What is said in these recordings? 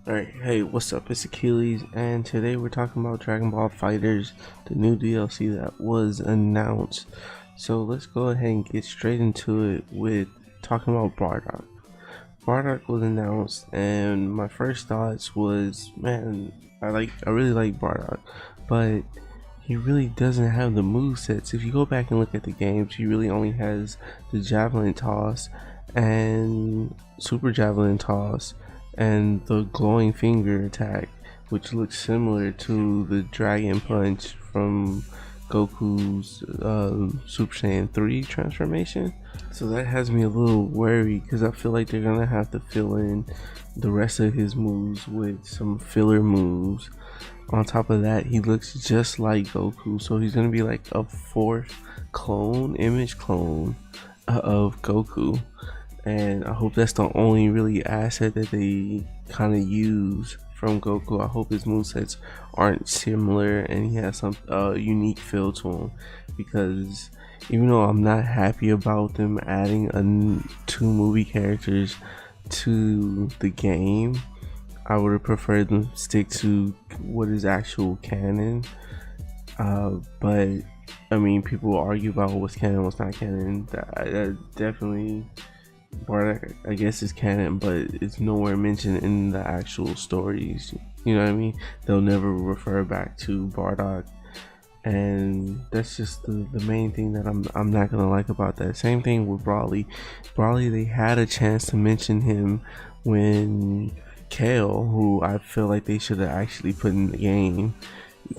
Alright, hey, what's up? It's Akeyles, and today we're talking about Dragon Ball FighterZ, the new DLC that was announced. So let's go ahead and get straight into it with talking about Bardock. Bardock was announced, and my first thoughts was, man, I really like Bardock, but he really doesn't have the movesets. If you go back and look at the games, he really only has the javelin toss and super javelin toss and the glowing finger attack, which looks similar to the dragon punch from Goku's Super Saiyan 3 transformation. So that has me a little worried because I feel like they're gonna have to fill in the rest of his moves with some filler moves. On top of that, he looks just like Goku, so he's gonna be like a fourth image clone of Goku. And I hope that's the only really asset that they kind of use from Goku. I hope his movesets aren't similar and he has some unique feel to him, because even though I'm not happy about them adding two movie characters to the game, I would have preferred them stick to what is actual canon. But I mean, people argue about what's canon, what's not canon. That definitely, Bardock, I guess, is canon, but it's nowhere mentioned in the actual stories. You know what I mean? They'll never refer back to Bardock, and that's just the main thing that I'm not gonna like about that. Same thing with Brawly. Brawly, they had a chance to mention him when Kale, who I feel like they should have actually put in the game,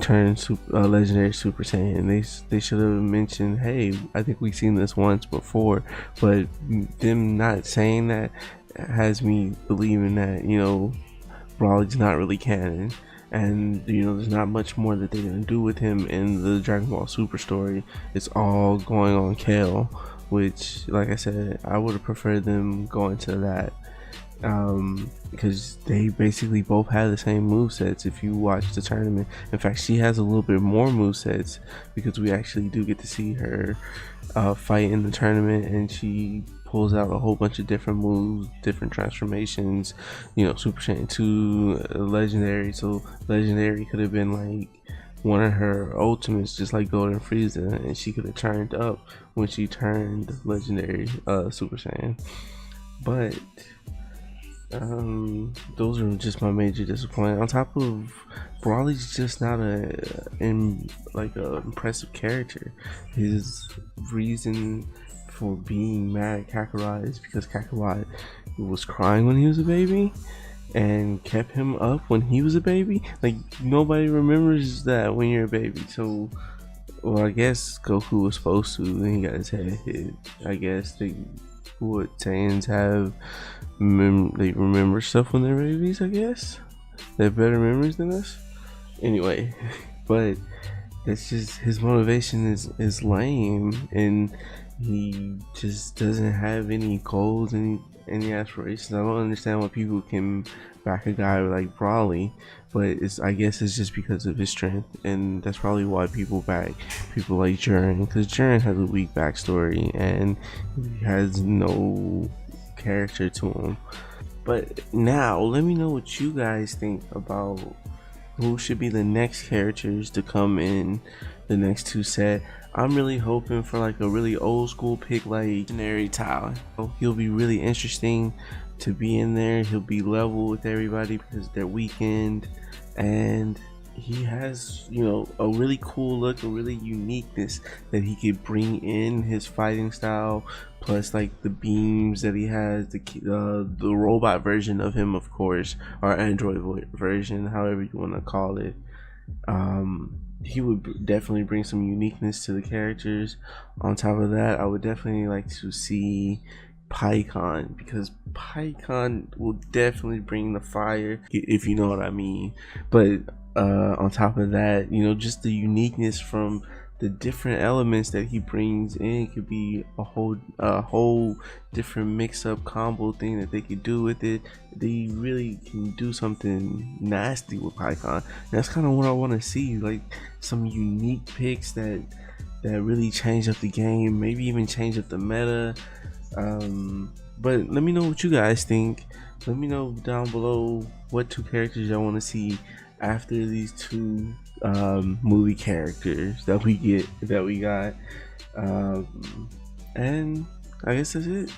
turned legendary Super Saiyan. They should have mentioned, hey, I think we've seen this once before, but them not saying that has me believing that, you know, Brawly's not really canon, and you know, there's not much more that they're gonna do with him in the Dragon Ball Super story. It's all going on Kale, which, like I said, I would have preferred them going to that, because they basically both have the same movesets. If you watch the tournament, in fact, she has a little bit more movesets because we actually do get to see her fight in the tournament, and she pulls out a whole bunch of different moves, different transformations, you know, Super Saiyan 2, legendary. So legendary could have been like one of her ultimates, just like Golden Frieza, and she could have turned up when she turned legendary Super Saiyan. But those are just my major disappointment. On top of, Brawly's just not a impressive character. His reason for being mad at Kakarot is because Kakarot was crying when he was a baby and kept him up when he was a baby. Like, nobody remembers that when you're a baby. So, well, I guess Goku was supposed to, then he got his head hit. I guess what Saiyans have, they remember stuff when they're babies. I guess they have better memories than us. Anyway, but that's just, his motivation is lame, and he just doesn't have any goals, any aspirations. I don't understand why people can back a guy like Brawly, but I guess it's just because of his strength, and that's probably why people back people like Jiren, because Jiren has a weak backstory and he has no character to him. But now let me know what you guys think about who should be the next characters to come in the next two set. I'm really hoping for like a really old school pick like Legendary Talon. He'll be really interesting to be in there. He'll be level with everybody because they're weakened, and he has, you know, a really cool look, a really uniqueness that he could bring in his fighting style, plus like the beams that he has, the robot version of him, of course, or android version, however you want to call it. He would definitely bring some uniqueness to the characters. On top of that, I would definitely like to see PyCon, because PyCon will definitely bring the fire, if you know what I mean. But on top of that, you know, just the uniqueness from the different elements that he brings in could be a whole different mix-up combo thing that they could do with it. They really can do something nasty with PyCon. That's kind of what I want to see, like some unique picks that really change up the game, maybe even change up the meta. But let me know what you guys think. Let me know down below what two characters y'all want to see after these two movie characters that we got. And I guess that's it.